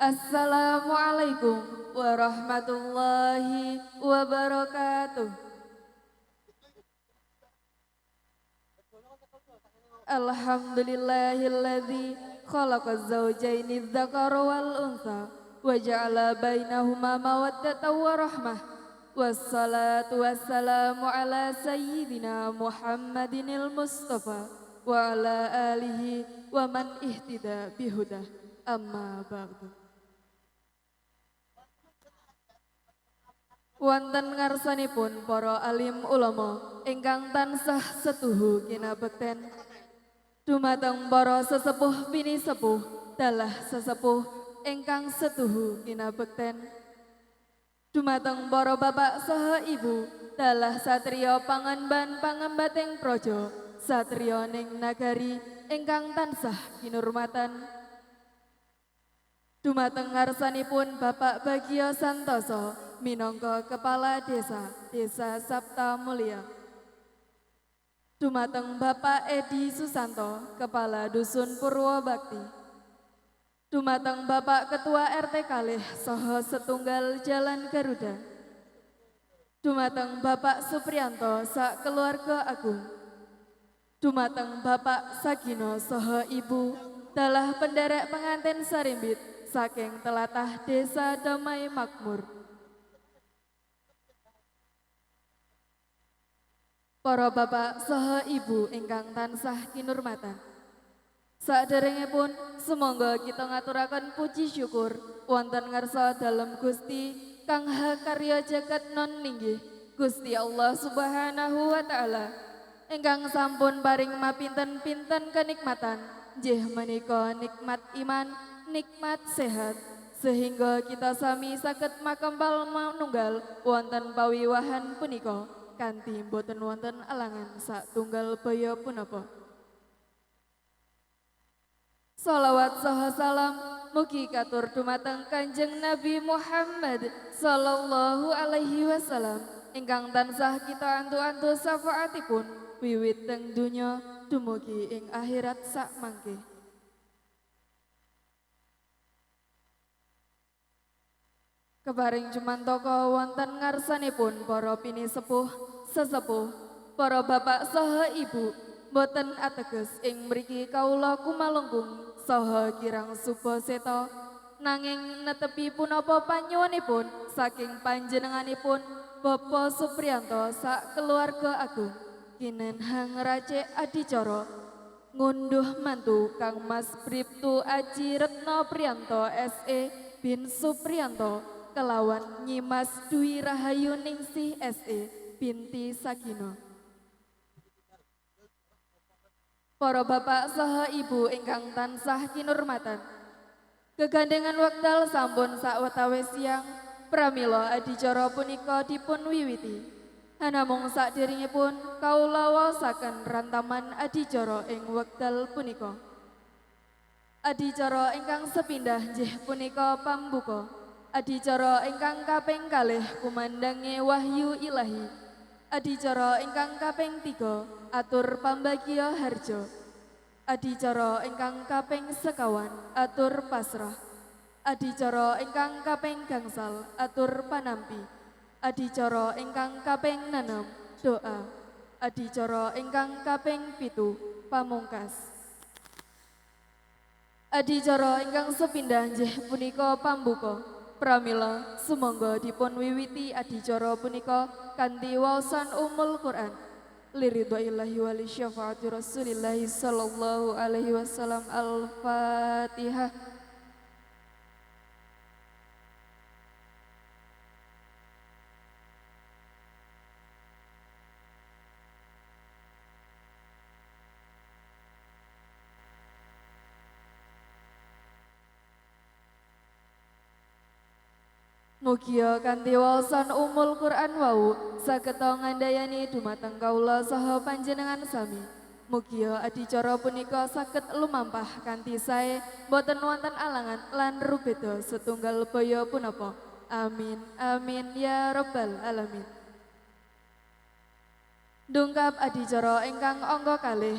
Assalamualaikum warahmatullahi wabarakatuh. Alhamdulillahilladzi khalaqaz zawjaini dzakara wal untha wa ja'ala bainahuma mawaddatan wa rahmah. Wassalatu wassalamu ala sayyidina Muhammadinil Mustafa wa ala alihi wa man ihtida bihudah. Amma ba'du. Wonten ngarsanipun para alim ulama ingkang tansah setuhu kinabekten dumateng para sesepuh bini sepuh dalah sesepuh ingkang setuhu kinabekten dumateng para bapak saha ibu dalah satriya panganban pangembating praja satriya ning nagari ingkang tansah kinurmatan dumateng ngarsanipun Bapak Bagio Santoso minangka Kepala Desa Sabta Mulia. Dumateng Bapak Edi Susanto, Kepala Dusun Purwobakti. Dumateng Bapak Ketua RT Kalih saha setunggal Jalan Garuda. Dumateng Bapak Supriyanto sak keluarga agung. Dumateng Bapak Sagino saha Ibu dalah penderek pengantin sarimbit saking telatah Desa Damai Makmur. Para bapak saha ibu ingkang tansah kinurmatan. Saderengipun sumangga kita ngaturaken puji syukur wonten ngarsa dalem Gusti kang hakarya jagat non linggih Gusti Allah Subhanahu wa taala ingkang sampun paring mapinten-pinten kenikmatan nggih menika nikmat iman nikmat sehat sehingga kita sami saged makempal manunggal wonten pawiwahan punika kanthi boten wonten alangan satunggal baya punapa. Salawat saha salam mugi katur dumateng Kanjeng Nabi Muhammad sallallahu alaihi wasallam ingkang tansah kita antu-antu syafaatipun wiwit teng donya dumugi ing akhirat sak mangke. Keparing jumantaka wonten ngarsanipun para pini sepuh, sesepuh, para bapak saha ibu, boten ateges ing mriki kawula kumalungkung saha kirang suba seta nanging netepi punapa panyuwunipun saking panjenenganipun Bapak Supriyanto sak keluarga agung kinenhang Race Adicara ngunduh mantu Kang Mas Bribtu Aji Retno Priyanto SE bin Supriyanto kelawan Nyimas Dwi Rahayu Ningsih SE binti Sagino. Para bapak saha ibu ingkang tansah kinurmatan. Kegandengan wekdal sampun sawetawis siang pramila adicara punika dipun wiwiti. Hanamung sakderengipun kaula waosaken rantaman adicara ing wekdal punika. Adicara ingkang sepindah nggih punika pambuka. Adicara ingkang kaping kalih kumandange wahyu ilahi. Adicara ingkang kaping 3 atur pambagya harja. Adicara ingkang kaping sekawan atur pasrah. Adicara ingkang kaping gangsal atur panampi. Adicara ingkang kaping 6 doa. Adicara ingkang kaping 7 pamungkas. Adicara ingkang sepindah nggih punika pambuka. Pramila sumangga dipun wiwiti adicara punika kanthi waosan Ummul Quran. Liridwaillahi wa li syafaati Rasulillah sallallahu alaihi wasallam. Al-Fatihah. Mugia kanthi waosan Ummul Quran wau sageta ngandayani dumateng kaula saha panjenengan sami. Mugia adicara punika saged lumampah kanthi sae boten wonten alangan lan rubeda setunggal baya punapa. Amin amin ya rabbal alamin. Dungkap adicara ingkang angka kalih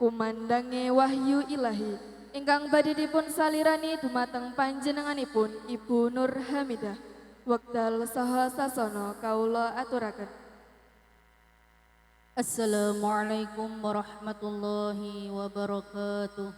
kumandange wahyu ilahi. ingkang badhe dipun salirani dumateng panjenenganipun Ibu Nur Hamidah. Wekdal saha sasana kawula aturaken. Assalamualaikum warahmatullahi wabarakatuh.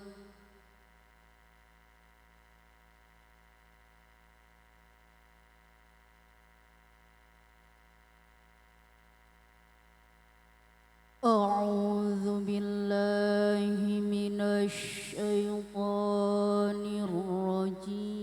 A'udzu billahi minasy syaithanir rajim.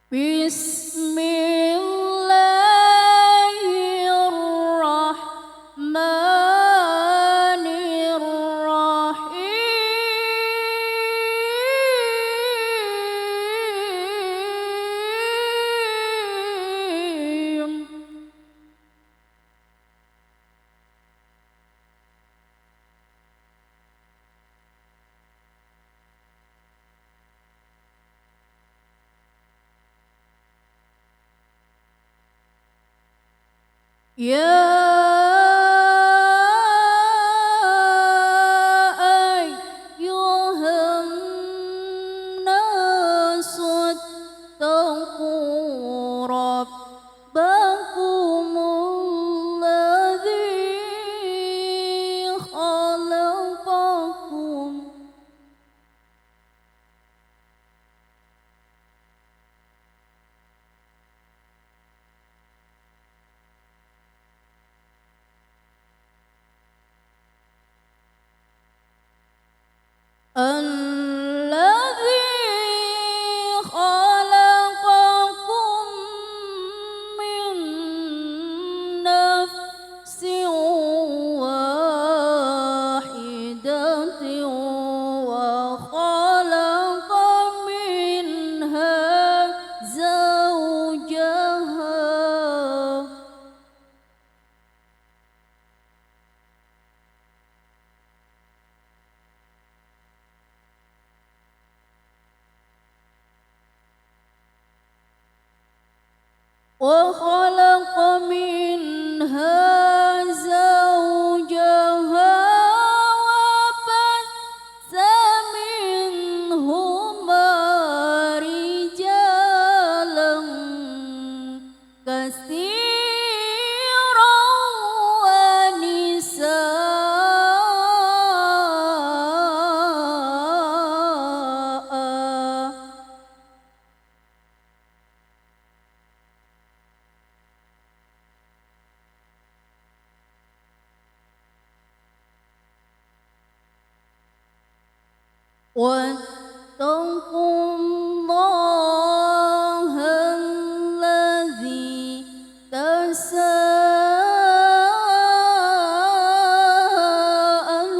Bismillahirrahmanirrahim. Ya ayyuhan nasu ittaqu rabbakumul ladzi khalaqakum الذي خلقكم من نفس واحدة وخلق منها زوجها وخلق منها زوجها وبث منهما رجالا كثيرا ونساء واتقوا الله الذي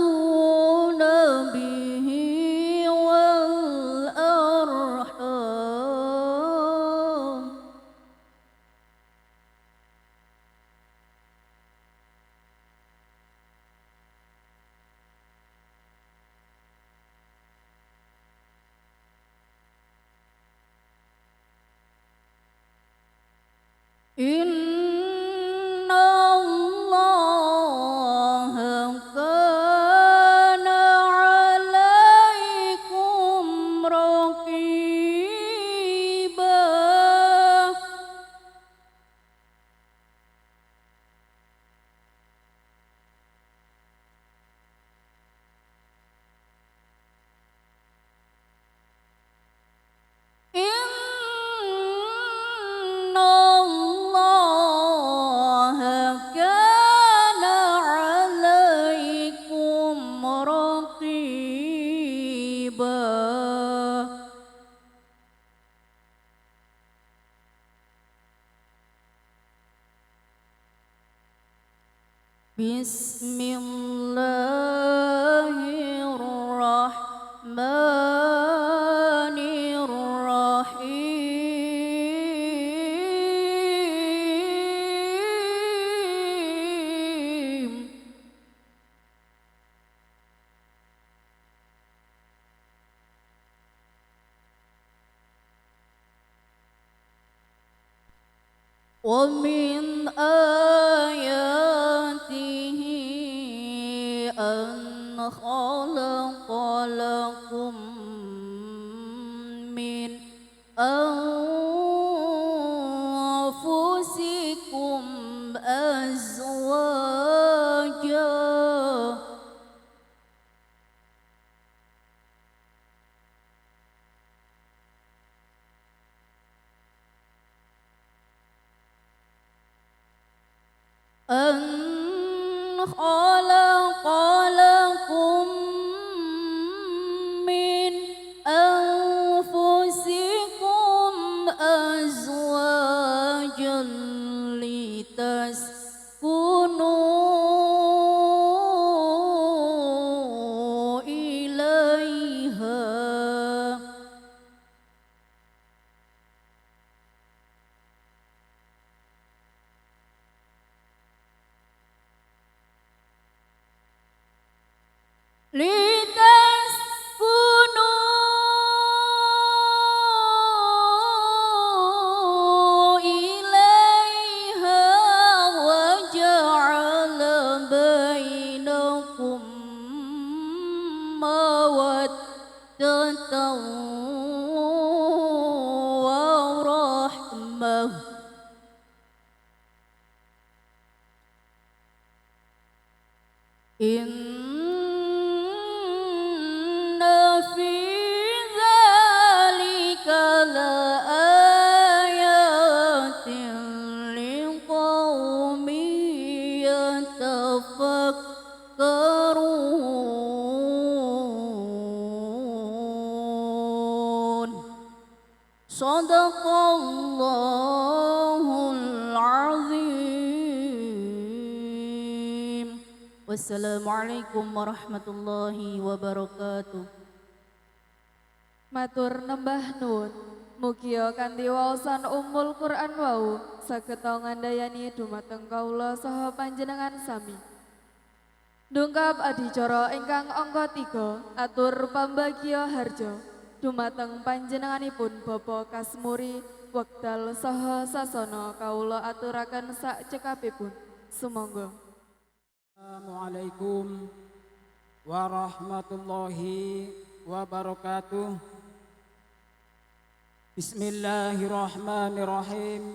تساءلون به والأرحام إن الله كان عليكم رقيبا إن الله كان عليكم رقيبا بسم الله الرحمن الرحيم ومن آياته أن خلق لكم من أنفسكم أزواجا أن خلق لكم من أنفسكم أزواجا لتسكنوا إليها لتسكنوا إليها وجعل بينكم مودة ورحمة إن في ذلك لآيات لقوم يتفكرون صدق الله العظيم. Wassalamualaikum warahmatullahi wabarakatuh. Matur nembah nuwun. Mugia kanthi waosan Ummul Quran wau sageta ngandayani dumateng kawula saha panjenengan sami. Ndungkap adicara ingkang angka 3 atur pambagya harja dumateng panjenenganipun Bapak Kasmuri wekdal saha sasana kawula aturaken sak cekapipun. Sumangga. Assalamualaikum warahmatullahi wabarakatuh. Bismillahirrahmanirrahim.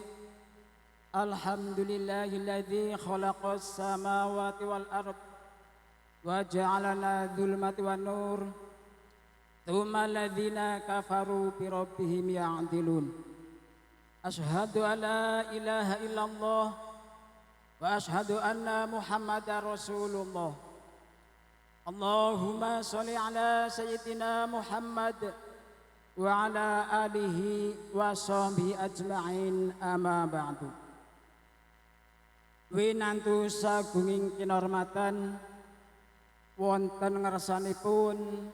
Alhamdulillahilladzi khalaqas samawati wal ard wa ja'alana dzulumati wan nur. Tsumma alladzina kafaru bi rabbihim ya'dilun. Asyhadu an la ilaha illallah wa ashhadu anna Muhammadar Rasulullah. Allahumma sholli ala sayyidina Muhammad wa ala alihi wa sahbihi ajma'in, amma ba'du. Winantu sagunging kinurmatan wonten ngarsanipun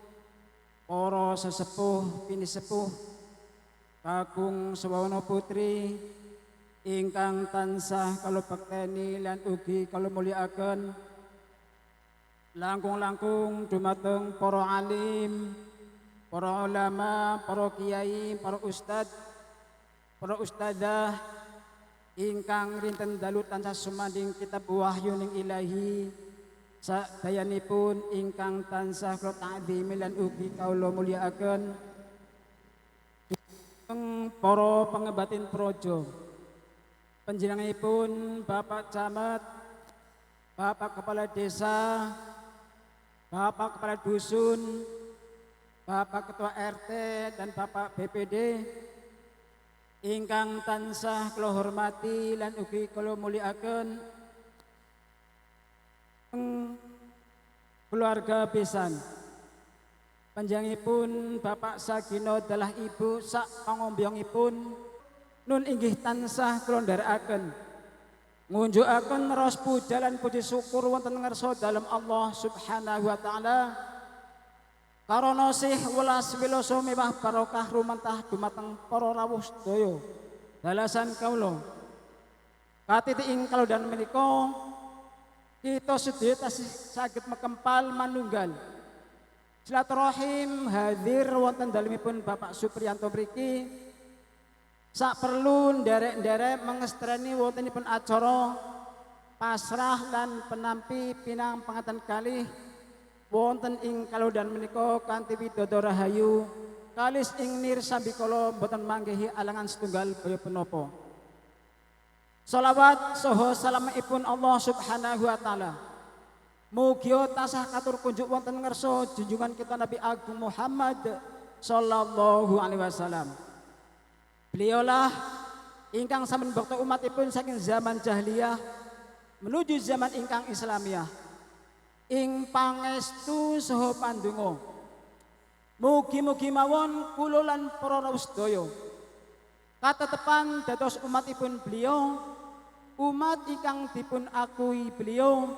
para sesepuh pinisepuh kakung sawana putri ingkang tansah kalubekteni lan ugi kalumulyakaken langkung-langkung dumateng para alim, para ulama, para kiai, para ustad, para ustadzah ingkang rinten dalu tansah sumanding kitab wahyuning ilahi sadayanipun ingkang tansah kula ta'zimi lan ugi kawula mulyakaken para pengebatin projo. Panjenenganipun Bapak Camat, Bapak Kepala Desa, Bapak Kepala Dusun, Bapak Ketua RT dan Bapak BPD ingkang tansah kula hormati lan ugi kula mulyakaken keluarga besan. Panjenenganipun Bapak Sagino dalah Ibu sak pangombyongipun nun inggih tansah kula nderekaken ngunjukaken raos puja lan puji syukur wonten ngarsa dalem Allah Subhanahu wa taala karana sih welas wilasa mewah barokah rumantah dumateng para rawuh sedaya dalasan kawula katiti ing kalodhan menika kita sedaya tasih saged mekempal manunggal silaturahim hadir wonten dalemipun Bapak Supriyanto mriki Sak perlu nderek-nderek mengestreni wontenipun acara pasrah lan penampi pinang pangatan kalih wonten ing kalodhan menika kanthi widodho rahayu kalis ing nirsambikala boten manggihi alangan setunggal kaya punapa. Shalawat saha salamipun Allah Subhanahu wa taala mugi tasah katur kunjuk wonten ngarsa junjungan kita Nabi Agung Muhammad sallallahu alaihi wasallam. Beliaulah ingkang sampun bekta umatipun saking zaman jahiliyah menuju zaman ingkang Islamiyah. Ing pangestu saha pandonga. Mugi-mugi mawon kula lan para rawuh sedaya katetepan dados umatipun beliau, umat ingkang dipun akui beliau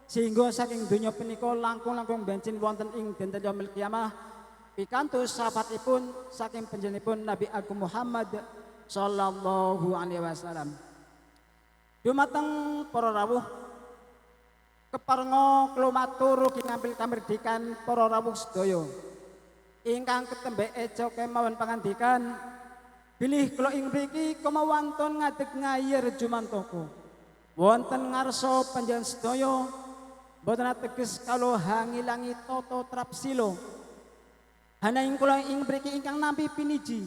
sehingga saking donya punika langkung-langkung bensin wonten ing dinten yaumil kiamah pikantos sahabatipun saking panjenenganipun Nabi Agung Muhammad sallallahu alaihi wasallam. Dumateng para rawuh keparenga kula matur ugi ngambil kamardikan para rawuh sedaya ingkang ketembe eja kemawon pangandikan bilih kula ing mriki kemawonten ngadeg ngayer jumantaka wonten ngarsa panjenengan sedaya boten ateges kala hangilangi tata trapsila hanaing kula ing mriki ingkang nampi piniji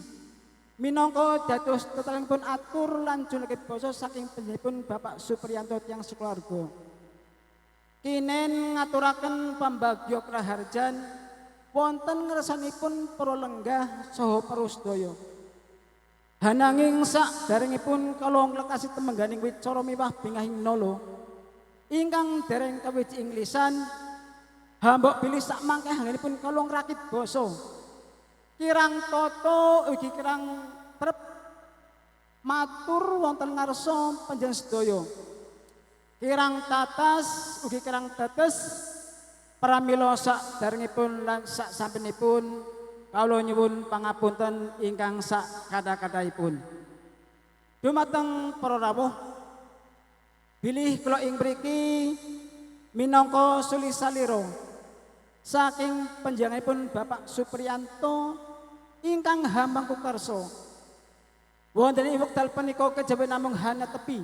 minangka dados tetelengipun atur lan junekip basa saking panjenenganipun Bapak Supriyanto tiyang sekeluarga kinen ngaturaken pambagya kraharjan wonten ngersanipun para lenggah saha para sedaya. Hananging sakderengipun kala nglekasi temengganing wicara miwah bingahing nala ingkang dereng kawiji ing lisan hambok bilih sak mangke anggenipun kala ngrakit basa kirang tata ugi kirang trep matur wonten ngarsa panjenengan sedaya kirang tatas ugi kirang tetes pramila sakderengipun lan sak sampinipun kawula nyuwun pangapunten ingkang sak kada-kadaipun. Dumateng para rawuh bilih kula ing mriki minangka suli salira saking panjenenganipun Bapak Supriyanto ingkang hambang kukarsa wonten ing wekdal punika kejawen namung hanetepi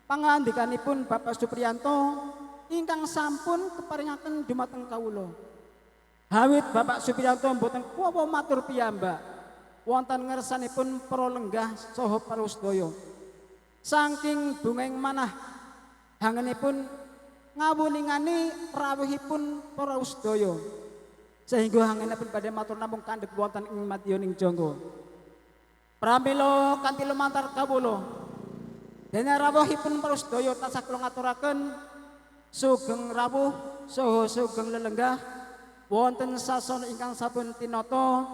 pangandikanipun Bapak Supriyanto ingkang sampun keparingaken dumateng kawula. Hawit Bapak Supriyanto mboten kuwapa matur piyambak wonten ngersanipun para lenggah saha para sedaya. Saking bungeng manah hangenipun ngawuningani rawuhipun para sedaya. Sehingga hangenipun badhe matur namung kandhek wonten ing madyaning jangga. Pramila kanthi lumantar kawula dene rawuhipun para sedaya tansah kula ngaturaken sugeng rawuh saha sugeng lelenggah wonten sasana ingkang sampun tinata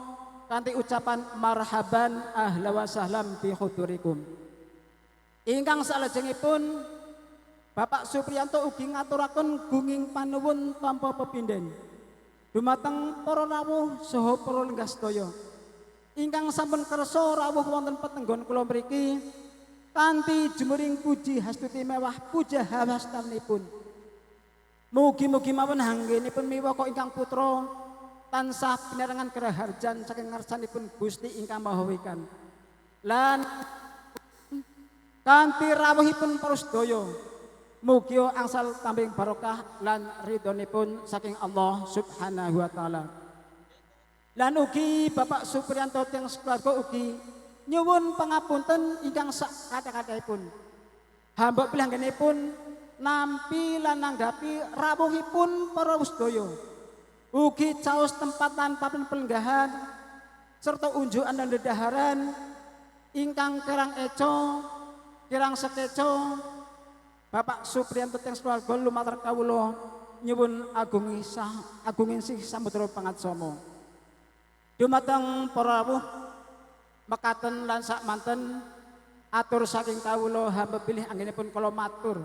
kanthi ucapan marhaban ahla wa sahlam bi hudurikum. Ingkang salajengipun Bapak Supriyanto ugi ngaturaken gunging panuwun tanpa pepinden dumateng para rawuh saha para lenggah sedaya ingkang sampun kersa rawuh wonten petenggon kula mriki kanthi jumuring puji hastuti mewah puja hawastanipun. Mugi-mugi mawon anggenipun miwaka ingkang putra tansah pinarengan keraharjan saking ngarsanipun Gusti ingkang Maha Wikan. Lan kanthi rawuhipun para sedaya mugi angsal tambing barokah lan ridhonipun saking Allah Subhanahu wa taala. Lan ugi Bapak Supriyanto tiyang sekeluarga ugi nyuwun pangapunten ingkang sak kata-kataipun. Hamba pilanggenipun nampi lan nanggapi rawuhipun para sedaya ugi caos tempatan papan pelenggahan serta unjukan dan dedaharan ingkang kirang eco kirang sekeco Bapak Supriyanto tiyang keluarga lumatar kawula nyuwun agunging sih samudra pangatsama dumateng para rawuh mekaten lan sak manten atur saking kawula hamba pilih anggenipun kala matur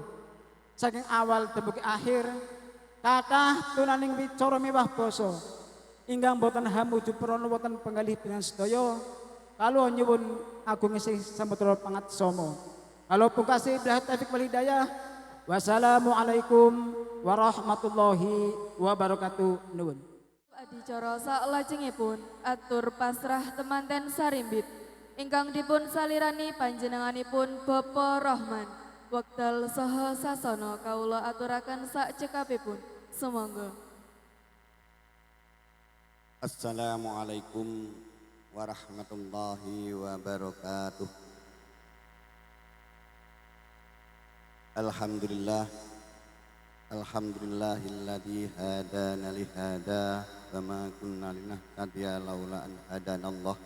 saking awal dumugi akhir kathah tunaning wicara mewah basa ingkang boten hamuju prana wonten penggalih dengan sedaya kala nyuwun agung isih samudra pangatsama kala pungkasi billahi taufik wal hidayah wassalamualaikum warahmatullahi wabarakatuh nuwun. Adicara salajengipun atur pasrah temanten sarimbit ingkang dipun salirani panjenenganipun Bapa Rahman. Wekdal saha sasana kawula aturaken sak cekapipun. Sumangga. Assalamualaikum warahmatullahi wabarakatuh. Alhamdulillah, alhamdulillahilladzi hadana li hada wa ma kunna linahtadiya laula an hadanallah.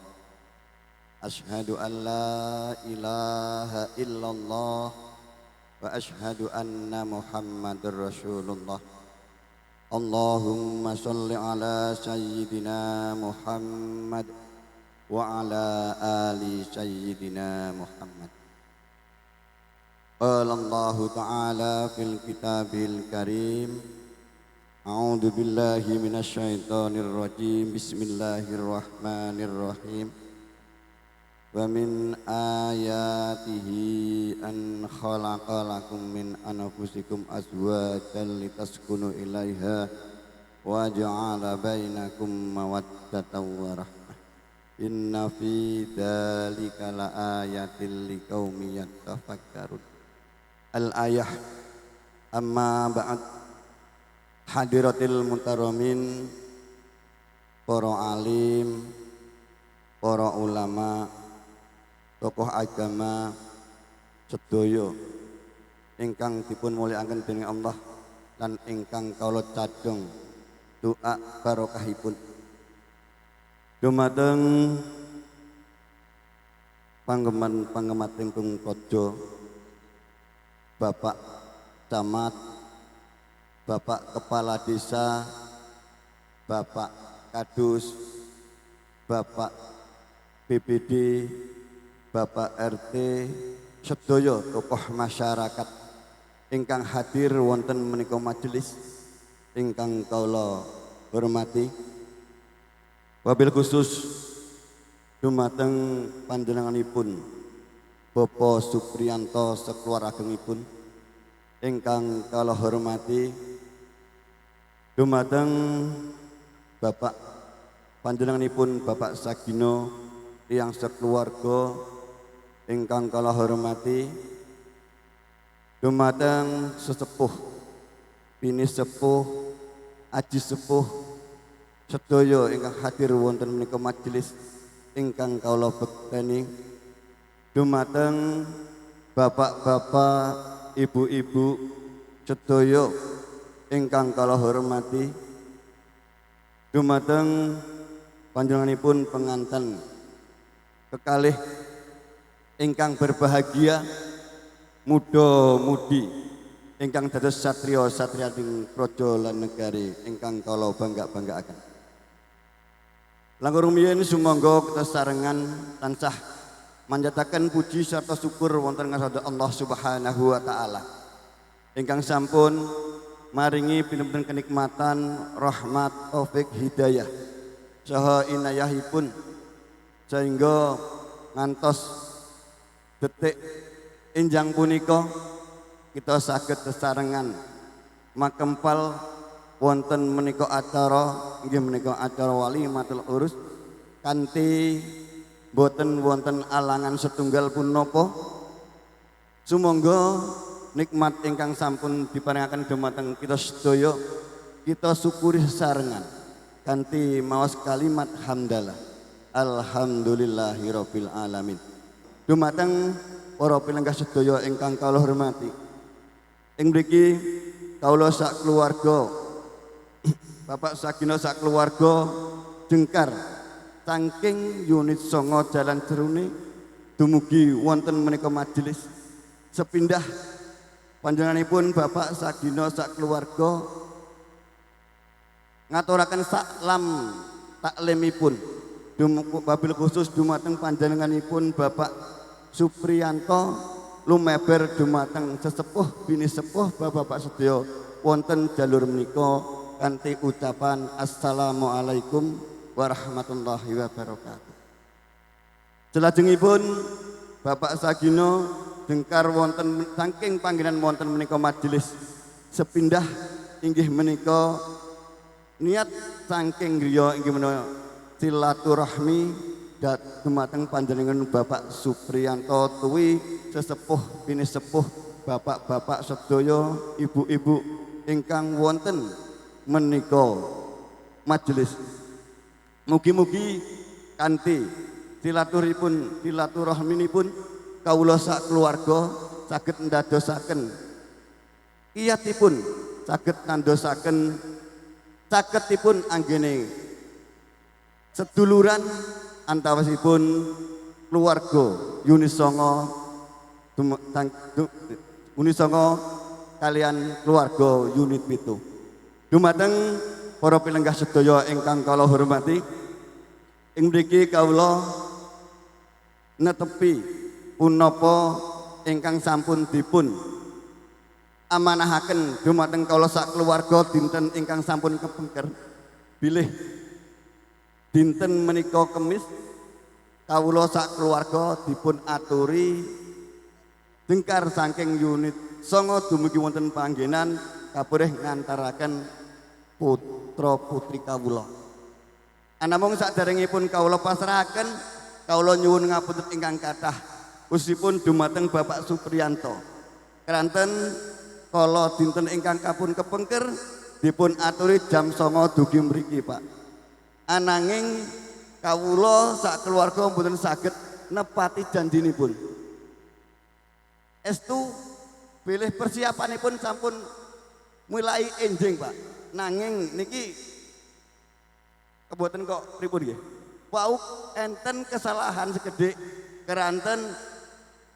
Asyhadu an la ilaha illallah wa asyhadu anna Muhammadar Rasulullah. Allahumma sholli ala sayyidina Muhammad wa ala ali sayyidina Muhammad. Qala Allah Ta'ala fil kitabil karim. A'udzu billahi minasy syaithanir rajim. Bismillahirrahmanirrahim. Wa min ayatihi an khalaqa lakum min anfusikum azwajan litaskunu ilaiha wa ja'ala bainakum mawaddatan wa rahmah. Inna fi dzalika laayatil liqaumin yatafakkarun. Al-ayah. Amma ba'd. Hadiratil mutaramin, para alim, para ulama, tokoh agama sedaya ingkang dipun mulyakaken dening Allah lan ingkang kawula cadhong doa barokahipun. Dumateng panggeman ingkang praja, Bapak Camat, Bapak Kepala Desa, Bapak Kadus, Bapak BPD, Bapak RT, sedaya tokoh masyarakat ingkang hadir wonten menika majelis ingkang kawula hormati. Wabil khusus dumateng panjenenganipun Bapak Supriyanto sakeluargangipun ingkang kawula hormati. Dumateng Bapak panjenenganipun Bapak Sagino tiyang sekeluarga ingkang kawula hormati. Dumateng sesepuh, bini sepuh, aji sepuh sedaya ingkang hadir wonten menika majelis ingkang kawula bekteni. Dumateng bapak-bapak, ibu-ibu sedaya ingkang kawula hormati. Dumateng panjenenganipun penganten kekalih ingkang berbahagia, muda-mudi ingkang dados satriya-satriyaning praja lan negari ingkang kawula bangga-banggaaken. Langkung rumiyin sumangga kesarengan tansah manjataken puji sarta syukur wonten ngarsa Allah Subhanahu wa taala ingkang sampun maringi pinten kenikmatan, rahmat, taufik, hidayah saha inayahipun sehingga ngantos detik enjang punika kita saged sesarengan makempal wonten menika acara inggih menika acara walimatul urus kanthi boten wonten alangan setunggal pun napa. Sumangga nikmat ingkang sampun diparingaken dumateng kita sedaya kita syukuri sesarengan kanthi maos kalimat hamdalah alhamdulillahirabbil alamin. Dumateng para pinenggah sedaya ingkang kawula hormati, ing mriki kawula sak keluarga Bapak Sagino sak keluarga jengkar saking unit 9 Jalan Jeruni dumugi wonten menika majelis sepindah panjenenganipun Bapak Sagino sak keluarga ngaturaken saklam taklimipun wabil khusus dumateng panjenenganipun Bapak Supriyanto lumeber dumateng sesepuh bini sepuh bapak-bapak sedaya wonten jalur menika kanthi ucapan assalamualaikum warahmatullahi wabarakatuh. Selajengipun Bapak Sagino jengkar wonten saking panggenan wonten menika majelis sepindah inggih menika niat saking griya inggih menika silaturahmi dumateng panjenengan Bapak Supriyanto tuwi sesepuh pinisepuh bapak-bapak sedaya, ibu-ibu ingkang wonten menika majelis. Mugi-mugi kanthi silaturahminipun kawula sak keluarga saged ndadosaken kiyatipun saged nandosaken caketipun anggene seduluran antawasipun keluarga Unisongo kalian keluarga unit 7. Dumateng para pilenggah sedaya ingkang kula hormati, ing mriki kawula netepi punapa ingkang sampun dipun amanahaken dumateng kawula sak keluarga dinten ingkang sampun kepengker bilih dinten menika Kemis kawula sak keluarga dipun aturi dengkar saking unit 9 dumugi wonten panggenan kabureh ngantaraken putra putri kawula. Anamung saderengipun kawula pasrahaken kawula nyuwun ngapunten ingkang kathah khususipun dumateng Bapak Supriyanto. Keranten kala dinten ingkang kapun kepengker dipun aturi jam 09.00 dugi mriki, Pak. Ananging kawula sak keluarga mboten saged nepati janjinipun. Estu bilih persiapanipun sampun mulai enjing, Pak. Nanging niki kebuatan kok pripun nggih? Wau enten kesalahan sekedhik keranten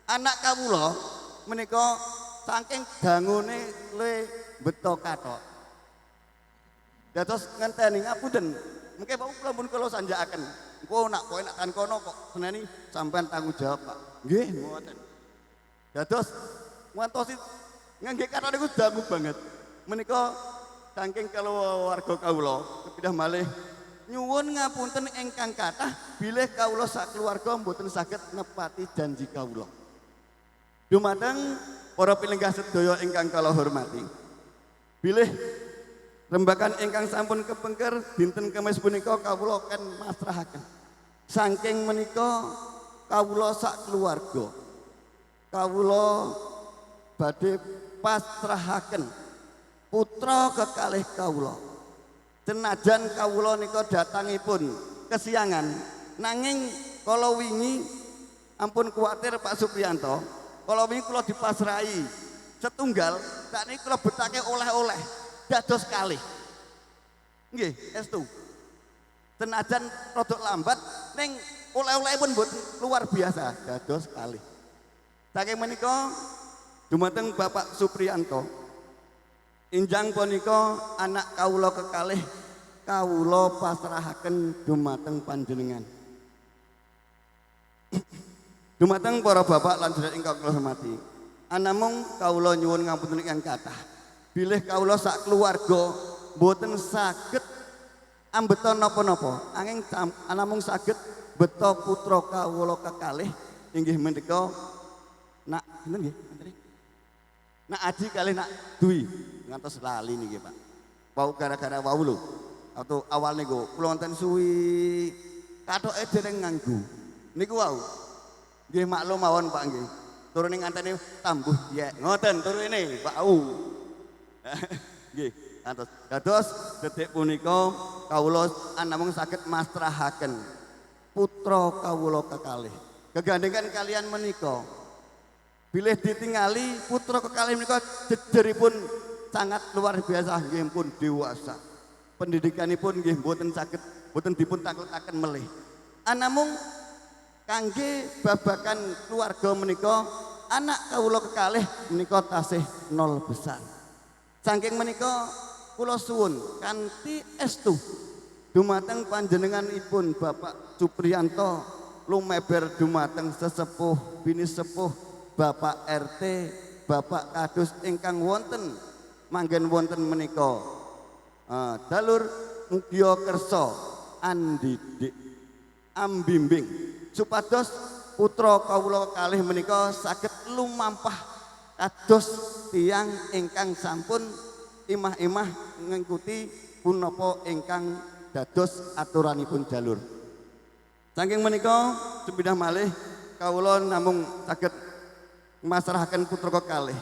anak kawula menika saking gangune le beto kathok. Dados ngenteni ngapunten. Mengke Pak kula pun kula sanjakaken. Engko nak kowe nak kan kono kok seneni sampean tanggung jawab, Pak. Nggih, ngoten. Dados ngantosi ngangge kathok niku dangu banget. Menika saking keluarga kawula kepidah malih nyuwun ngapunten ingkang kathah bilih kawula sak keluarga mboten saged nepati janji kawula. Dumateng para pilenggah sedaya ingkang kula hormati. Bilih rembakan ingkang sampun kepengker dinten Kemis punika kawula kan masrahaken. Saking menika kawula sak keluarga kawula badhe pasrahaken putra kekalih kawula. Senajan kawula nika datangipun kesiangan nanging kala wingi ampun kuwatir Pak Supriyanto, kala wingi kula dipasrahi setunggal sakniki kula betake oleh-oleh dados kalih. Nggih, estu. Senajan rodok lambat ning oleh-olehipun mboten luar biasa dados kalih. Saking menika dumateng Bapak Supriyanto injang punika anak kawula kekalih kawula pasrahaken dumateng panjenengan. Dumateng para bapak lan sedherek ingkang kula hormati. Anamung kawula nyuwun ngapunten ingkang kathah. Bilih kawula sak keluarga mboten saged ambeta napa-napa, anging anamung saged beta putra kawula kekalih inggih menika nak sinten nggih? Nak Aji kalih nak Dwi ngantos lali niki, Pak. Wau gara-gara wau lho. Atau awal niku kula wonten suwi kathoke dereng nganggo. Niku wau. Nggih maklum mawon, Pak nggih. Turun ning ngantene tambuh ya. Ngoten turune, Pak. Nggih, ngantos. Dados detik punika kawula namung saged masrahaken putra kawula kekalih. Gegandengan kalian menika bilih ditingali putra kekalih menika jejeripun sangat luar biasa, nggih pun dewasa. Pendidikanipun nggih mboten saged mboten dipun takletaken melih. Anamung kangge babakan keluarga menika anak kawula kekalih menika tasih nol besar. Saking menika kula suwun kanthi estu dumateng panjenenganipun Bapak Supriyanto lumeber dumateng sesepuh bini sepuh Bapak RT, Bapak Kadus ingkang wonten manggen wonten menika. Dalur mugia kersa andidik ambimbing supados putra kawula kalih menika saged lumampah kados tiyang ingkang sampun imah-imah ngikuti punapa ingkang dados aturanipun jalur. Saking menika sepindah malih kawula namung saged masrahaken putra kekalih.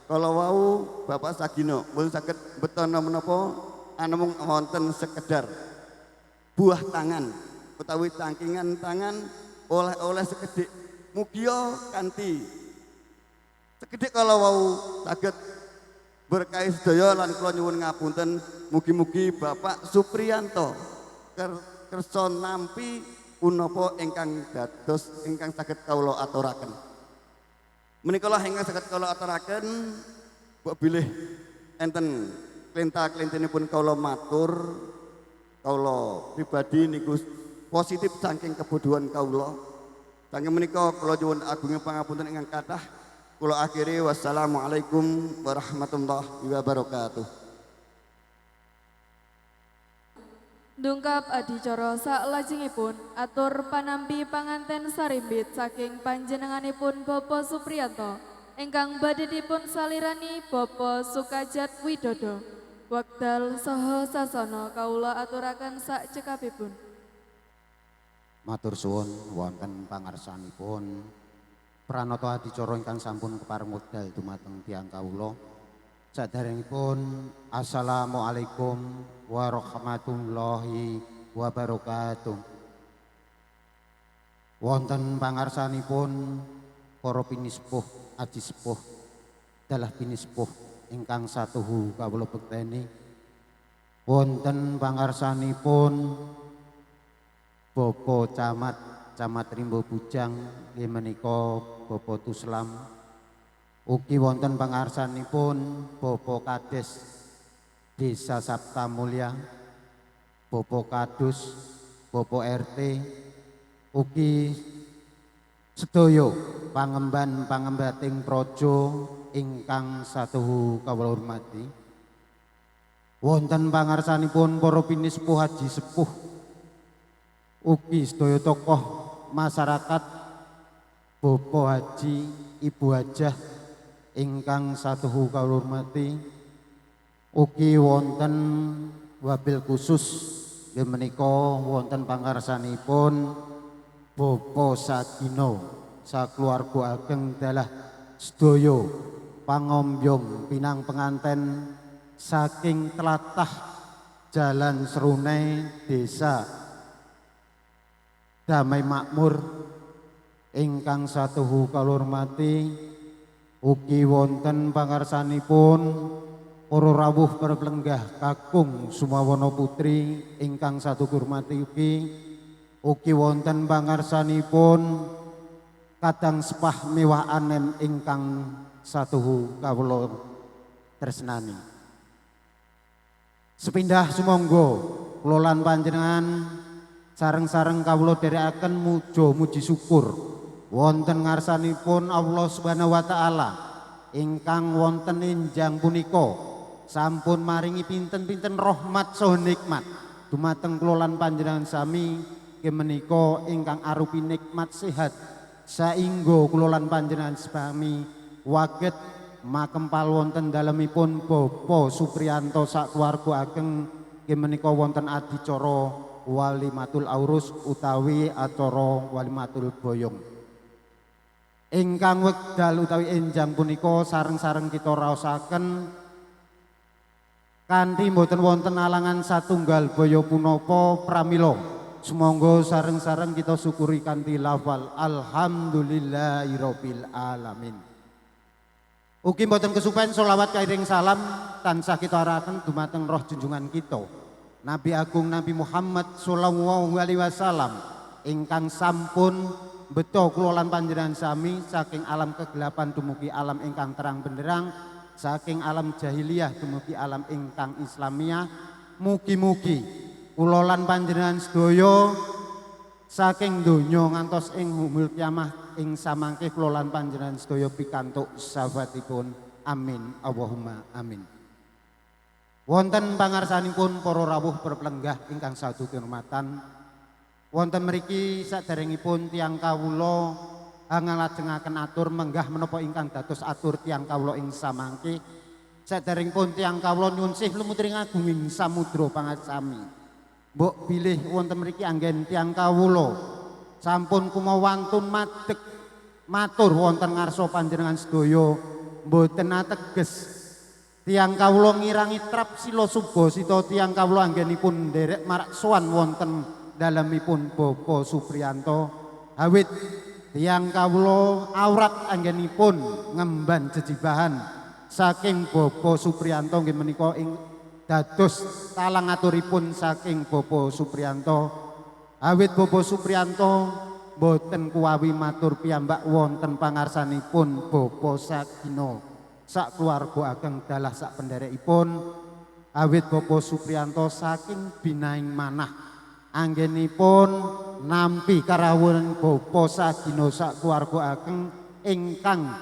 Kala wau Bapak Sagino mboten saged betono menapa namung wonten sekedar buah tangan utawi cangkingan tangan oleh-oleh sekedhik. Mugia kanthi sekedhik kala wau saged berkahi sedaya lan kula nyuwun ngapunten mugi-mugi Bapak Supriyanto kersa nampi punapa ingkang dados ingkang saged kawula aturaken. Menika lah ingkang saged kawula aturaken mbok bilih enten klinta-klintinipun kawula matur kawula pribadi niku positif saking kebodohan kawula. Saking menika kula nyuwun agunging pangapunten ingkang kathah. Kula akhiri wassalamualaikum warahmatullahi wabarakatuh. Dungkap adicara saklajengipun atur panampi panganten sarimbit saking panjenenganipun Bapak Supriyanto ingkang badhe dipun salirani Bapak Sukajat Widodo. Wekdal saha sasana kawula aturaken sak cekapipun. Matur suwun wonten pangarsanipun pranata adicara ingkang sampun kepareng wekdal dumateng tiyang kawula. Saderengipun assalamualaikum warahmatullahi wabarakatuh. Wonten pangarsanipun para pinispuh aji sepuh dalah pinispuh ingkang satuhu kawula bekteni. Wonten pangarsanipun Bapak Camat Rimbo Bujang nggih menika Bapak Tuslam. Ugi wonten pangarsanipun Bapak Kades Desa Sabta Mulya, Bapak Kadus, Bapak RT, ugi sedaya pangemban-pangembating praja ingkang satuhu kawula hormati. Wonten pangarsanipun para pinispuh haji sepuh ugi sedaya tokoh masyarakat, Bapak Haji, Ibu Hajah ingkang satuhu kawula hormati. Ugi wonten wabil khusus nggih menika wonten pangarsanipun Bapak Sagino sakeluarga ageng dalah sedaya pangombyong pinang penganten saking tlatah Jalan Serunai Desa Damai Makmur ingkang satuhu kawula hormati. Ugi wonten pangarsanipun para rawuh perplenggah kakung Sumawana Putri ingkang satu hormati. Ugi wonten pangarsanipun kadang sepah mewah anem ingkang satuhu kawula tresnani. Sepindah sumangga kula lan panjenengan sareng-sareng kawula dherekaken muja muji syukur wonten ngarsanipun Allah Subhanahu wa taala ingkang wonten enjang punika sampun maringi pinten-pinten rahmat saha nikmat dumateng kula lan panjenengan sami menika ingkang arupi nikmat sehat saengga kula lan panjenengan sami waget makempal wonten dalemipun Bapak Supriyanto sakeluarga ageng menika wonten adicara walimatul aurus utawi acara walimatul boyong. Ingkang wekdal utawi enjang punika sareng-sareng kita raosaken kanthi mboten wonten alangan satunggal baya punapa pramila. Sumangga sareng-sareng kita syukuri kanthi lafal alhamdulillahirabbil alamin. Ugi mboten kesupen selawat kairing salam tansah kita arahaken dumateng roh junjungan kita Nabi Agung Nabi Muhammad sallallahu alaihi wasallam ingkang sampun beto kula lan panjenengan sami saking alam kegelapan dumugi alam ingkang terang benderang, saking alam jahiliyah dumugi alam ingkang Islamiyah. Mugi-mugi kula lan panjenengan sedaya saking donya ngantos ing humul kiamah ing samangke kula lan panjenengan sedaya pikantuk syafaatipun. Amin Allahumma amin. Wonten pangarsanipun para rawuh berplenggah ingkang sadhu kehormatan. Wonten mriki saderengipun tiyang kawula ngalajengaken atur menggah menapa ingkang dados atur tiyang kawula ing samangke. Saderengipun tiyang kawula nyuwun sih lumutring agunging samudra pangasami. Mbok bilih wonten mriki anggen tiyang kawula sampun kumawantun madeg matur wonten ngarsa panjenengan sedaya mboten ateges tiyang kawula ngirangi trap sila suba sita tiyang kawula anggenipun nderek marak sowan wonten dalemipun Bapak Supriyanto awit tiyang kawula awrat anggenipun ngemban jejibahan saking Bapak Supriyanto nggih menika ing dados talang aturipun saking Bapak Supriyanto awit Bapak Supriyanto boten kuwawi matur piyambak wonten pangarsanipun Bapak Sagino sak keluarga ageng dalah sak penderekipun awit Bapak Supriyanto saking binaing manah anggenipun nampi karawuhan Bapak Sagino sak keluarga ageng ingkang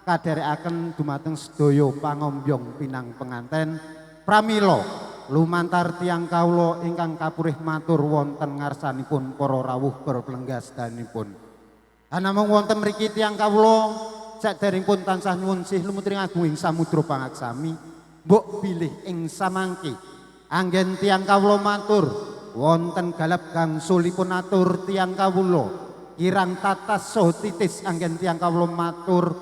kaderekaken dumateng sedaya pangombyong pinang penganten pramila lumantar tiyang kawula ingkang kapurih matur wonten ngarsanipun para rawuh berplenggasdanipun. Anamung wonten mriki tiyang kawula saderengipun tansah nyuwun sih lumutring agung ing samudra pangaksami mbok bilih ing samangke anggen tiyang kawula matur wonten galap gangsulipun atur tiyang kawula kirang tatas saha titis anggen tiyang kawula matur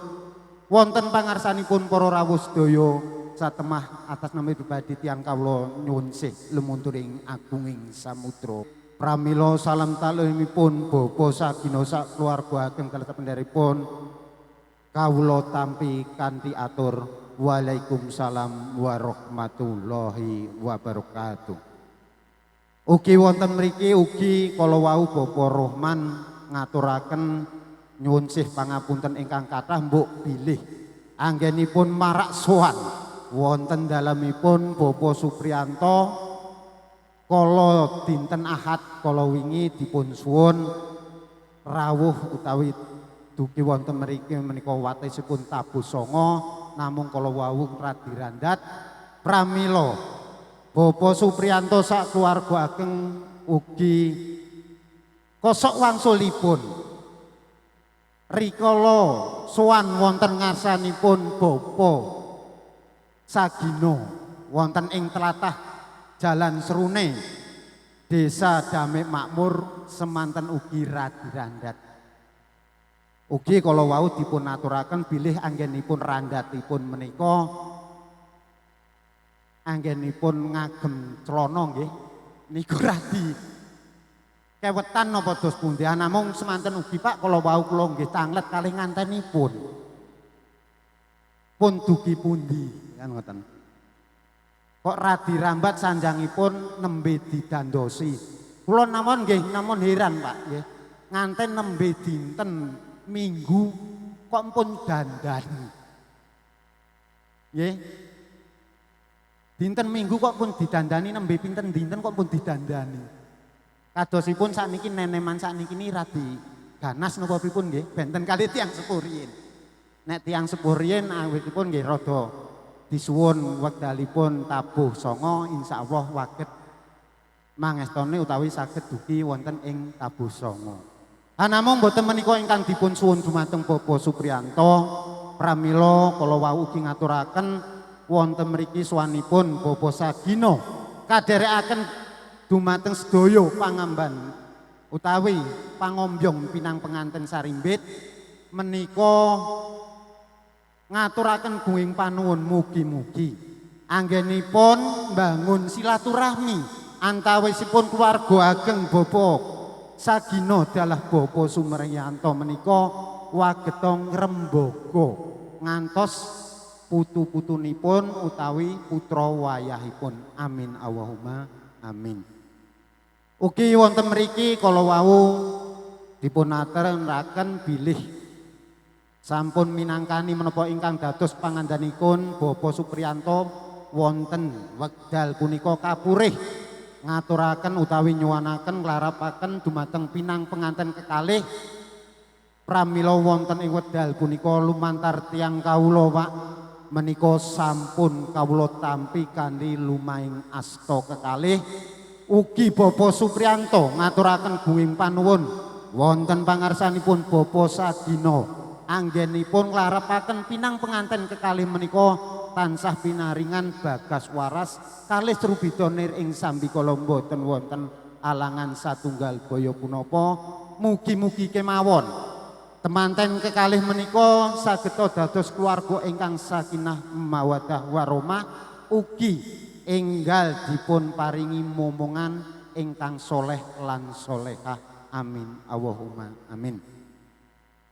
wonten pangarsanipun para rawuh sedaya satemah atas nama pribadi tiyang kawula nyuwun sih lumunturing agunging samudra pramila salam talemipun Bapak Sagino sak keluarga ageng kalih penderipun kawula tampi kanthi atur Waalaikumsalam warahmatullahi wabarakatuh. Ugi wonten mriki ugi kala wau Bapak Rohman ngaturaken nyuwun sih pangapunten ingkang kathah mbok bilih anggenipun marak sowan wonten dalemipun Bapak Supriyanto kala dinten Ahad kala wingi dipun suwun rawuh utawi dugi wonten mriki menika watisipun tabuh sanga namung kala wau radi randhat pramila Bapak Supriyanto sak keluarga ageng ugi kosok wangsulipun rikala sowan wonten ngarsanipun Bapak Sagino wonten ing tlatah Jalan Serune Desa Damek Makmur semanten ugi radi randhat ugi kala wau dipun aturaken bilih anggenipun randhatipun menika anggenipun ngagem celana nggih niku radi kewetan napa dos pundi namung semanten ugi Pak kala wau kula nggih tanglet kalih ngantenipun pun dugi pundi kan ngoten kok radi rambat sanjangipun nembe didandosi kula namun nggih namun heran Pak nggih nganten nembe dinten Minggu kok pun dandan nggih dinten Minggu kok pun didandani nembe pinten dinten kok pun didandani kadosipun sakniki neneman sakniki ni radi ganas napa pripun nggih benten kalih tiyang sepuh riyin nek tiyang sepuh riyin awitipun nggih rada disuwun wekdalipun tabuh sanga insyaallah waget mangestone utawi saged dugi wonten ing tabuh sanga. Namung boten menika ingkang dipun suwun dumateng Bapak Supriyanto pramila kala wau ugi ngaturaken wonten mriki suwanipun Bapak Sagino kaderekaken dumateng sedaya pangamban utawi pangombyong pinang penganten sarimbit menika ngaturaken gunging panuwun mugi-mugi anggenipun mbangun silaturahmi antawisipun keluarga ageng Bapak Sagino dalah Bapak Supriyanto menika wagetong ngrembaga ngantos putu-putunipun utawi putra wayahipun amin Allahumma amin. Ugi wonten mriki kala wau dipun aturaken bilih sampun minangkani menapa ingkang dados pangandanipun Bapak Supriyanto wonten wekdal punika kapurih ngaturaken utawi nyuwanaken nglarapaken dumateng pinang penganten kekalih pramila wonten ing wekdal punika lumantar tiyang kawula Pak menika sampun kawula tampi kanthi lumaing asta kekalih ugi Bapak Supriyanto ngaturaken gunging panuwun wonten pangarsanipun Bapak Sagino anggenipun nglarepaken pinang penganten kekalih menika tansah pinaringan bagas waras kalih Srubidonir ing sambikala boten wonten alangan satunggal baya punapa mugi-mugi kemawon temanten kekalih menika sageta dados keluarga ingkang sakinah mawaddah warahmah ugi enggal dipun paringi momongan ingkang soleh lan solehah amin Allahumma amin.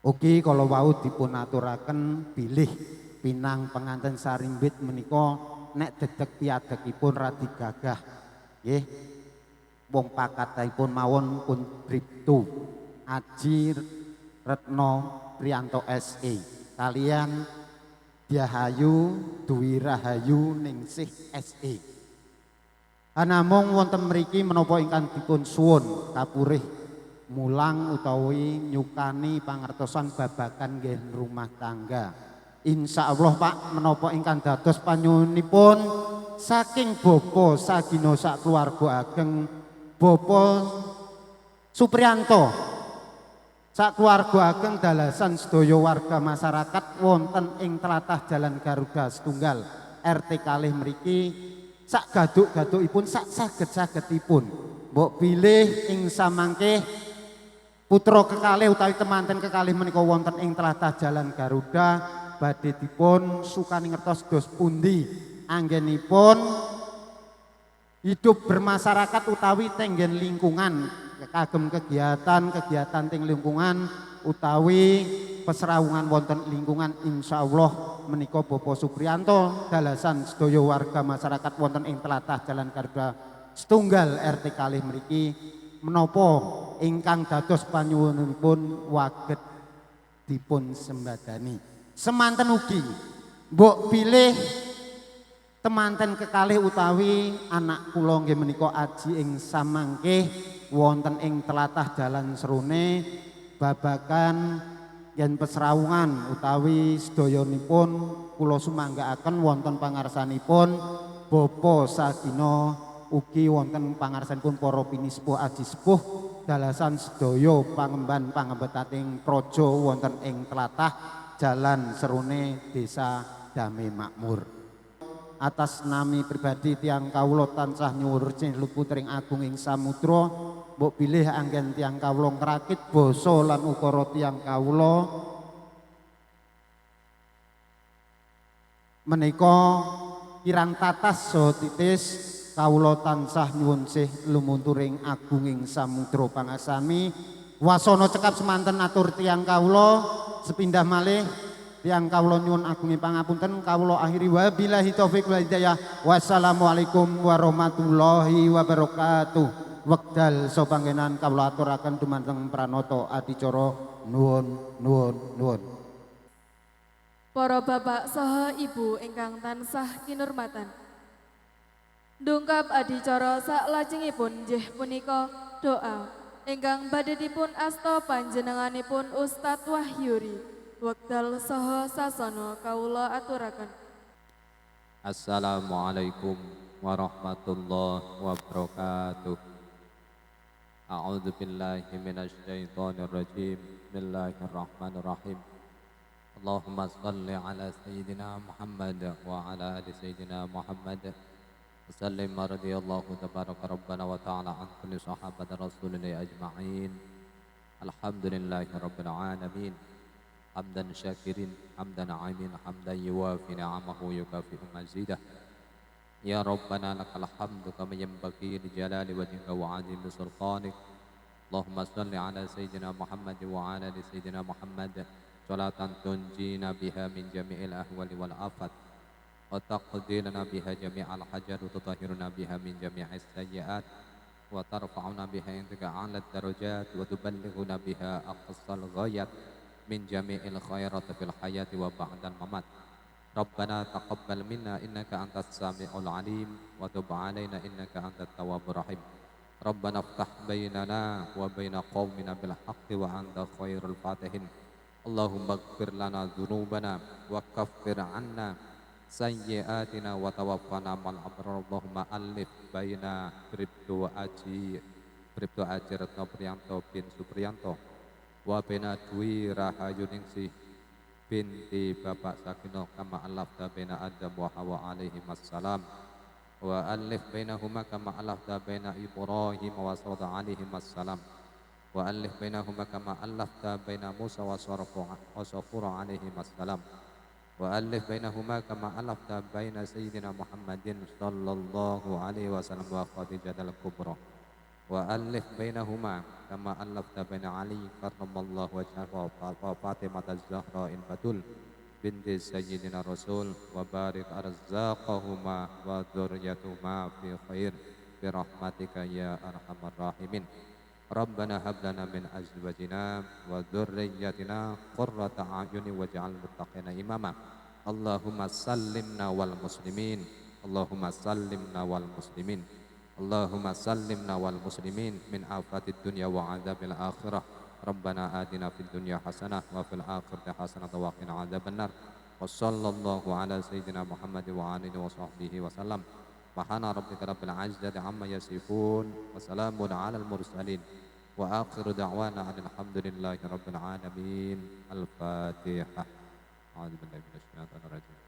Ugi kalau wau dipun aturaken bilih pinang penganten sarimbit menika nek dedeg piadekipun radi gagah nggih wong pakatipun mawon pun Bribtu Aji Retno Priyanto SE kalian Diahayu Dwi Rahayu Ningsih SE. Anamung wonten mriki menapa ingkang dipun suwun kapurih mulang utawi nyukani pangertosan babagan nggih rumah tangga. Insyaallah Pak menapa ingkang dados panyuwunipun saking bapa sagina sak keluarga ageng Bapak Supriyanto sak keluarga ageng dalasan sedaya warga masyarakat wonten ing tlatah Jalan Garuda setunggal RT kalih mriki sak gaduk-gadukipun sak saged-sagedipun mbok pilih ing samangke putra kekalih utawi temanten kekalih menika wonten ing tlatah Jalan Garuda badhe dipun sukani ngertos dos pundi anggenipun hidup bermasyarakat utawi tenggen lingkungan kagem kegiatan teng lingkungan utawi pesrawungan wonten lingkungan insyaallah menika Bapak Supriyanto dalasan sedaya warga masyarakat wonten ing tlatah Jalan Garuda setunggal RT kalih mriki menapa ingkang dados panyuwunipun waget dipun sembadani semanten ugi mbok pilih temanten kekalih utawi anak kula nggih menika aji ing samangke wonten ing tlatah Dalan Serone babagan yen pesrawungan utawi sedayanipun kula sumanggaaken wonten pangarsanipun bapa sagina ugi wonten pangarsanipun para pinisepuh aji sepuh dalasan sedaya pangemban pangembetaning praja wonten ing tlatah Jalan Serone Desa Damai Makmur. Atas nami pribadi tiang kawula tansah nyuwun luput ring agung ing samudra mbok bilih anggen tiang kawula ngrakit basa lan ukara tiang kawula menika kirang tatas so titis kawula tansah nyuwun sih lumunturing agung ing samudra pangasami wasana cekap semanten atur tiang kawula sepindah malih tiang kawula nyuwun agungi pangapunten kawula akhiri wabillahi taufik wal hidayah wassalamualaikum warahmatullahi wabarakatuh. Wekdal sapanggenan kawula aturaken dumateng pranata adicara nuwun. Para bapak saha ibu ingkang tansah kinurmatan. Ndungkap adicara saklajengipun inggih punika doa ingkang badhe dipun asta panjenenganipun Ustadz Wahyuri. Wekdal saha sasana kawula aturaken. Assalamualaikum warahmatullahi wabarakatuh. A'udzu billahi minasy syaithanir rajim. Bismillahirrahmanirrahim. Allahumma shalli ala sayyidina Muhammad wa ala ali sayyidina Muhammad. Sallim radhiyallahu tabaraka rabbana wa ta'ala an kulli sahabati rasulina ajma'in. Alhamdulillahi rabbil alamin. Hamdan syakirin, hamdan aimin, hamdan yuwafi ni'amahu yukafi'u mazidah. Ya Rabbana lakal hamdu kama yanbaghi li jalali wajhika wa 'azimi sultanik. Allahumma salli ala sayyidina Muhammad wa ala ali sayyidina Muhammad salatan tunjina biha min jami'il ahwali wal afat wa taqdilana biha jami'al hajat wa tutahhiruna biha min jami'is sayyi'at wa tarfa'una biha indaka 'ala darajat wa tuballighuna biha aqsal ghayat min jami'il khairati fil hayati wa ba'dal mamat. Rabbana taqabbal minna innaka antas sami'ul alim wa tub 'alaina innaka antat tawwabur rahim. Rabbana iftah bainana wa baina qaumina bil haqqi wa anta khairul fatihin. Allahumma ighfir lana dzunubana wa kaffir 'anna sayyi'atina wa tawaffana mal abrar. Allahumma alif baina Bribtu Aji Retno Priyanto bin Supriyanto wa bena Dwi Rahayu Ningsih binti Bapak Sakinah kama alafta bena Adam wa Hawa alaihi wassalam wa alif bainahuma kama alafta bena Ibrahim wa Sauda alaihi wassalam وألف بينهما كما ألفت بين موسى وصفور عليهما السلام وألف بينهما كما ألفت بين سيدنا محمد صلى الله عليه وسلم وخديجة الكبرى وألف بينهما كما ألفت بين علي كرم الله وجهه وفاطمة الزهراء البتول بنت سيدنا الرسول وبارك أرزاقهما وذريتهما في خير برحمتك يا أرحم الراحمين ربنا هب لنا من أزواجنا وذريتنا قرة أعين واجعل المتقين إماما اللهم سلمنا والمسلمين اللهم سلمنا والمسلمين اللهم سلمنا والمسلمين من آفات الدنيا وعذاب الآخرة ربنا آتنا في الدنيا حسنة وفي الآخرة حسنة وقنا عذاب النار وصلى الله على سيدنا محمد وعلى آله وصحبه وسلم سبحان ربك رب العزة عما يصفون وسلام على المرسلين وآخر دعوانا أن الحمد لله رب العالمين الفاتحة أعوذ بالله من الشيطان الرجيم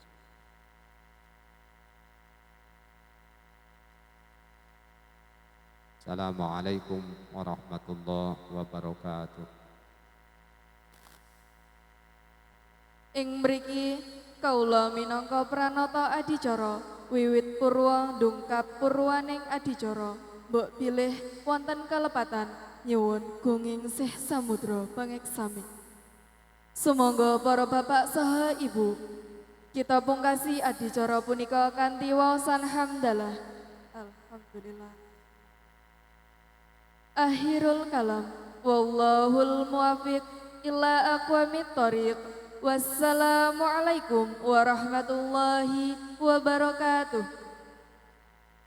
Assalamualaikum warahmatullahi wabarakatuh. Ing mriki kaula minangka pranata adicara wiwit purwa ndungkap purwaning adicara mbok pilih wonten kalepatan nyuwun gunging sih samudra pangeksami. Sumangga para bapak saha ibu kita pungkasi adicara punika kanthi waosan hamdalah. Alhamdulillah. Akhirul kalam wallahul muwaffiq ila aqwamit thoriq. Wassalamualaikum warahmatullahi wabarakatuh.